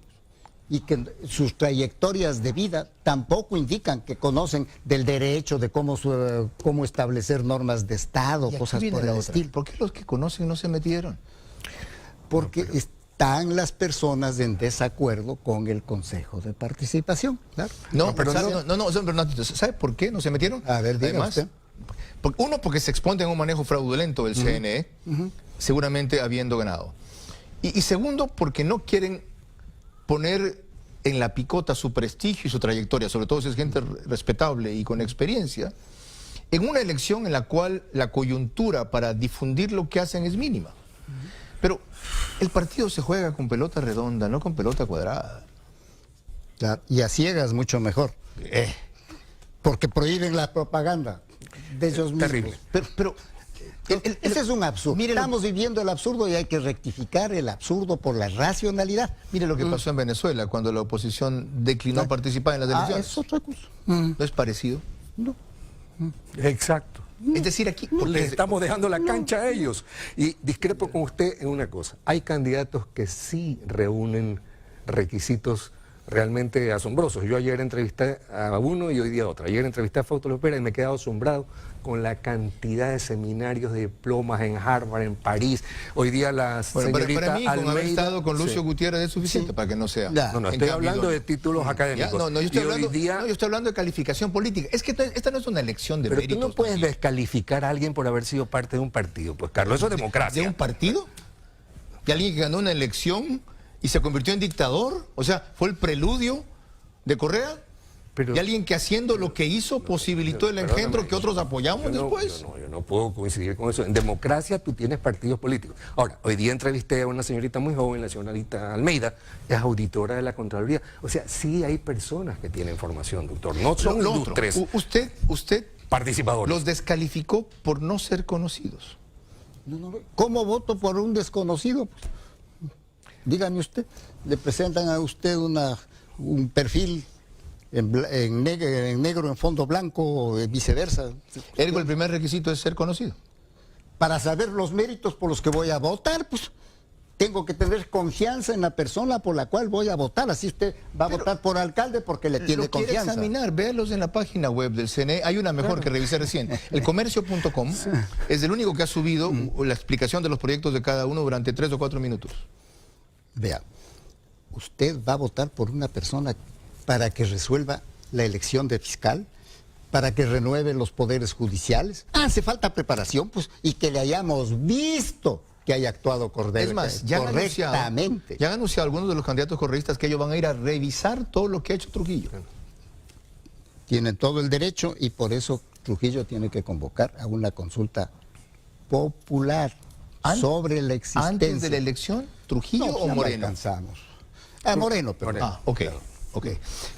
y que sus trayectorias de vida tampoco indican que conocen del derecho, de cómo establecer normas de Estado, cosas por el estilo. ¿Por qué los que conocen no se metieron? Porque están las personas en desacuerdo con el Consejo de Participación. Claro. ¿Sabe por qué no se metieron? A ver, diga usted. Uno, porque se expone a un manejo fraudulento del CNE, seguramente habiendo ganado. Y segundo, porque no quieren poner en la picota su prestigio y su trayectoria, sobre todo si es gente respetable y con experiencia, en una elección en la cual la coyuntura para difundir lo que hacen es mínima. Pero el partido se juega con pelota redonda, no con pelota cuadrada. Claro, y a ciegas mucho mejor. Porque prohíben la propaganda de ellos mismos. Terrible. Pero ese es un absurdo. Estamos viviendo el absurdo y hay que rectificar el absurdo por la racionalidad. Mire lo que pasó en Venezuela cuando la oposición declinó participar en las elecciones. Es otra cosa. ¿No es parecido? No. Exacto. Es decir, aquí les estamos dejando la cancha a ellos. Y discrepo con usted en una cosa. Hay candidatos que sí reúnen requisitos realmente asombrosos. Yo ayer entrevisté a uno y hoy día a otro. Ayer entrevisté a Fausto Lopera y me he quedado asombrado con la cantidad de seminarios, de diplomas en Harvard, en París. Hoy día la señorita para mí, con Almeida, haber estado con Lucio Gutiérrez es suficiente para que no sea. No, estoy hablando de títulos académicos. Yo estoy hablando de calificación política. Es que esta no es una elección de méritos. Pero tú no puedes descalificar a alguien por haber sido parte de un partido. Pues, Carlos, eso es democracia. ¿De un partido? ¿De alguien que ganó una elección y se convirtió en dictador? O sea, ¿fue el preludio de Correa? ¿Y alguien que haciendo lo que hizo posibilitó el engendro que otros apoyamos después? Yo no puedo coincidir con eso. En democracia tú tienes partidos políticos. Ahora, hoy día entrevisté a una señorita muy joven, la señorita Almeida, es auditora de la Contraloría. O sea, sí hay personas que tienen formación, doctor. No son ilustres. Usted participadores. Los descalificó por no ser conocidos. ¿Cómo voto por un desconocido? Dígame usted, le presentan a usted un perfil en negro en fondo blanco o viceversa. Ergo, el primer requisito es ser conocido. Para saber los méritos por los que voy a votar, pues tengo que tener confianza en la persona por la cual voy a votar. Así usted va a votar por alcalde porque le tiene confianza. Quiere examinar, véalos en la página web del CNE. Hay una mejor que revisé recién. Elcomercio.com es el único que ha subido la explicación de los proyectos de cada uno durante 3 o 4 minutos. Vea, usted va a votar por una persona para que resuelva la elección de fiscal, para que renueve los poderes judiciales. Hace falta preparación, pues, y que le hayamos visto que haya actuado correctamente. Es más, ya han anunciado algunos de los candidatos correístas que ellos van a ir a revisar todo lo que ha hecho Trujillo. Tienen todo el derecho y por eso Trujillo tiene que convocar a una consulta popular sobre la existencia. ¿Antes de la elección? ¿Trujillo o Moreno? Alcanzamos. A Moreno, pero... Ok.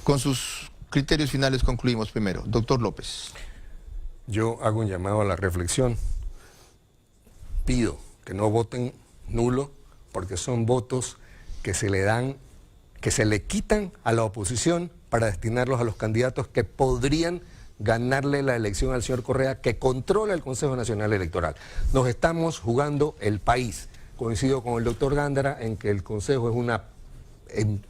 Con sus criterios finales concluimos primero. Doctor López. Yo hago un llamado a la reflexión. Pido que no voten nulo porque son votos que se le quitan a la oposición para destinarlos a los candidatos que podrían ganarle la elección al señor Correa, que controla el Consejo Nacional Electoral. Nos estamos jugando el país. Coincido con el doctor Gándara en que el Consejo es una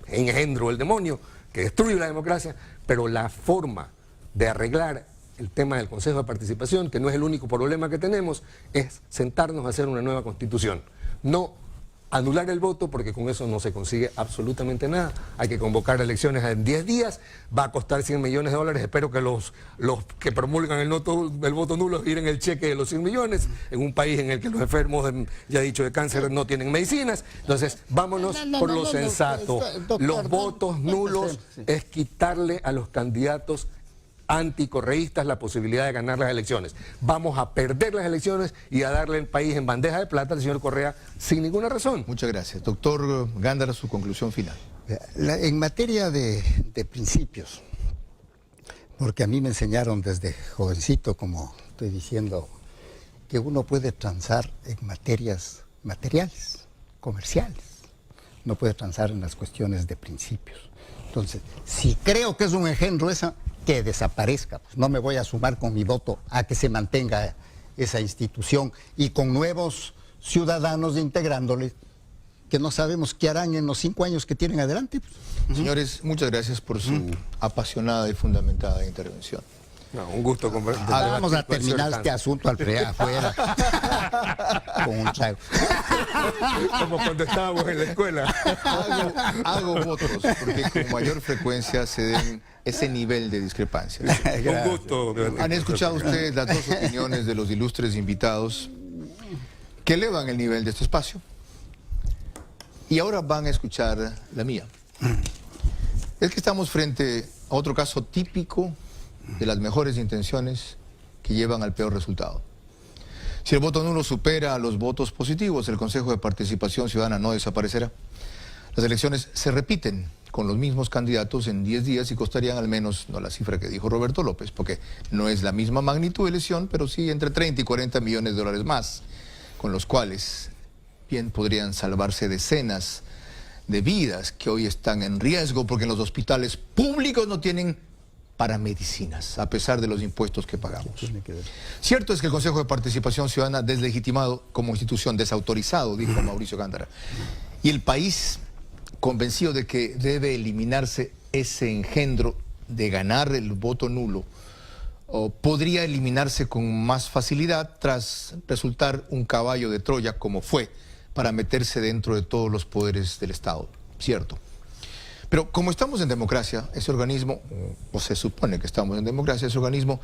engendro del demonio que destruye la democracia, pero la forma de arreglar el tema del Consejo de Participación, que no es el único problema que tenemos, es sentarnos a hacer una nueva constitución. No anular el voto, porque con eso no se consigue absolutamente nada. Hay que convocar elecciones en 10 días, va a costar $100 millones. Espero que los que promulgan el voto nulo giren el cheque de los 100 millones, en un país en el que los enfermos, ya he dicho, de cáncer no tienen medicinas. Entonces, vámonos por lo sensato. Los votos nulos es quitarle a los candidatos anticorreístas la posibilidad de ganar las elecciones. Vamos a perder las elecciones y a darle el país en bandeja de plata al señor Correa sin ninguna razón. Muchas gracias. Doctor Gándara, su conclusión final. En materia de principios, porque a mí me enseñaron desde jovencito, como estoy diciendo, que uno puede transar en materias materiales, comerciales, no puede transar en las cuestiones de principios. Entonces, si creo que es un engendro esa, que desaparezca, pues no me voy a sumar con mi voto a que se mantenga esa institución y con nuevos ciudadanos integrándole, que no sabemos qué harán en los 5 años que tienen adelante. Señores, muchas gracias por su apasionada y fundamentada intervención. No, un gusto conversar. Vamos a terminar este asunto al afuera con un trago. Como cuando estábamos en la escuela. Hago votos porque con mayor frecuencia se den ese nivel de discrepancia. Un gusto. Han escuchado ustedes las dos opiniones de los ilustres invitados que elevan el nivel de este espacio. Y ahora van a escuchar la mía. Es que estamos frente a otro caso típico de las mejores intenciones que llevan al peor resultado. Si el voto nulo supera a los votos positivos, el Consejo de Participación Ciudadana no desaparecerá. Las elecciones se repiten con los mismos candidatos en 10 días y costarían al menos, no la cifra que dijo Roberto López, porque no es la misma magnitud de elección, pero sí entre 30 y 40 millones de dólares más, con los cuales bien podrían salvarse decenas de vidas que hoy están en riesgo porque en los hospitales públicos no tienen para medicinas, a pesar de los impuestos que pagamos. Cierto es que el Consejo de Participación Ciudadana, deslegitimado como institución, desautorizado, dijo Mauricio Gándara, y el país convencido de que debe eliminarse ese engendro de ganar el voto nulo, o podría eliminarse con más facilidad tras resultar un caballo de Troya, como fue, para meterse dentro de todos los poderes del Estado, cierto. Pero como estamos en democracia, ese organismo, o se supone que estamos en democracia, ese organismo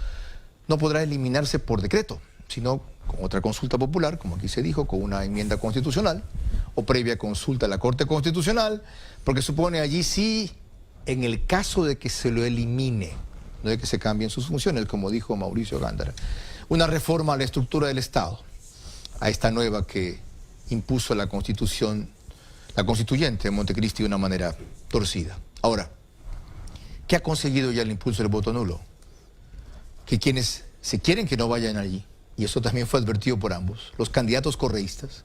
no podrá eliminarse por decreto, sino con otra consulta popular, como aquí se dijo, con una enmienda constitucional, o previa consulta a la Corte Constitucional, porque supone allí sí, en el caso de que se lo elimine, no de que se cambien sus funciones, como dijo Mauricio Gándara, una reforma a la estructura del Estado, a esta nueva que impuso la Constitución, la constituyente de Montecristi de una manera torcida. Ahora, ¿qué ha conseguido ya el impulso del voto nulo? Que quienes se quieren que no vayan allí, y eso también fue advertido por ambos, los candidatos correístas,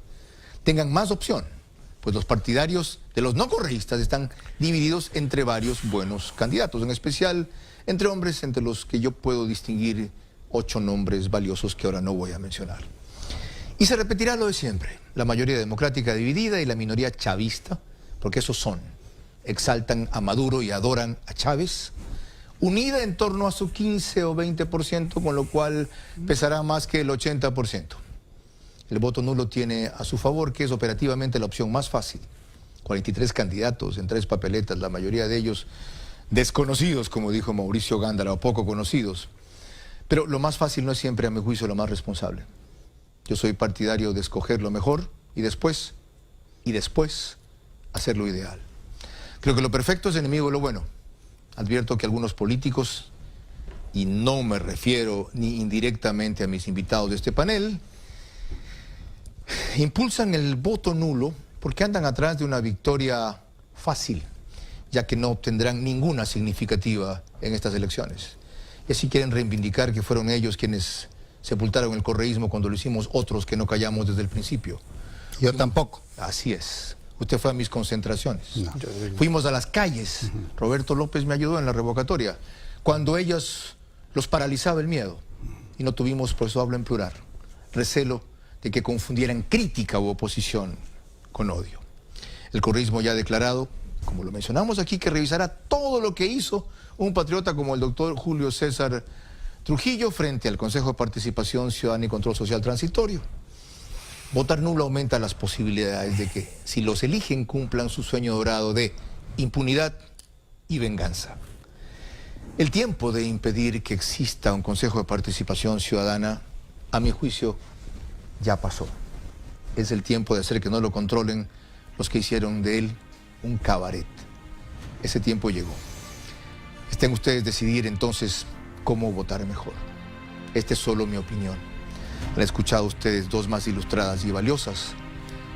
tengan más opción, pues los partidarios de los no correístas están divididos entre varios buenos candidatos, en especial entre hombres entre los que yo puedo distinguir 8 nombres valiosos que ahora no voy a mencionar. Y se repetirá lo de siempre, la mayoría democrática dividida y la minoría chavista, porque esos son, exaltan a Maduro y adoran a Chávez, unida en torno a su 15 o 20%, con lo cual pesará más que el 80%. El voto nulo tiene a su favor que es operativamente la opción más fácil. 43 candidatos en 3 papeletas, la mayoría de ellos desconocidos, como dijo Mauricio Gándara, o poco conocidos. Pero lo más fácil no es siempre, a mi juicio, lo más responsable. Yo soy partidario de escoger lo mejor y después hacer lo ideal. Creo que lo perfecto es enemigo de lo bueno. Advierto que algunos políticos, y no me refiero ni indirectamente a mis invitados de este panel, impulsan el voto nulo porque andan atrás de una victoria fácil, ya que no obtendrán ninguna significativa en estas elecciones. Y así quieren reivindicar que fueron ellos quienes sepultaron el correísmo cuando lo hicimos otros que no callamos desde el principio. Yo tampoco. Así es. Usted fue a mis concentraciones. No. Fuimos a las calles. Roberto López me ayudó en la revocatoria. Cuando ellos los paralizaba el miedo. Y no tuvimos, por eso hablo en plural, recelo de que confundieran crítica u oposición con odio. El correísmo ya ha declarado, como lo mencionamos aquí, que revisará todo lo que hizo un patriota como el doctor Julio César Trujillo frente al Consejo de Participación Ciudadana y Control Social Transitorio. Votar nulo aumenta las posibilidades de que, si los eligen, cumplan su sueño dorado de impunidad y venganza. El tiempo de impedir que exista un Consejo de Participación Ciudadana, a mi juicio, ya pasó. Es el tiempo de hacer que no lo controlen los que hicieron de él un cabaret. Ese tiempo llegó. Estén ustedes decidir entonces cómo votar mejor. Esta es solo mi opinión. Han escuchado ustedes dos más ilustradas y valiosas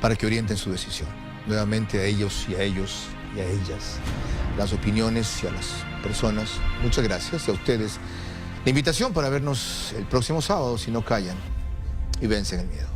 para que orienten su decisión. Nuevamente a ellos y a ellos y a ellas, las opiniones y a las personas, muchas gracias. Y a ustedes la invitación para vernos el próximo sábado, si no callan y vencen el miedo.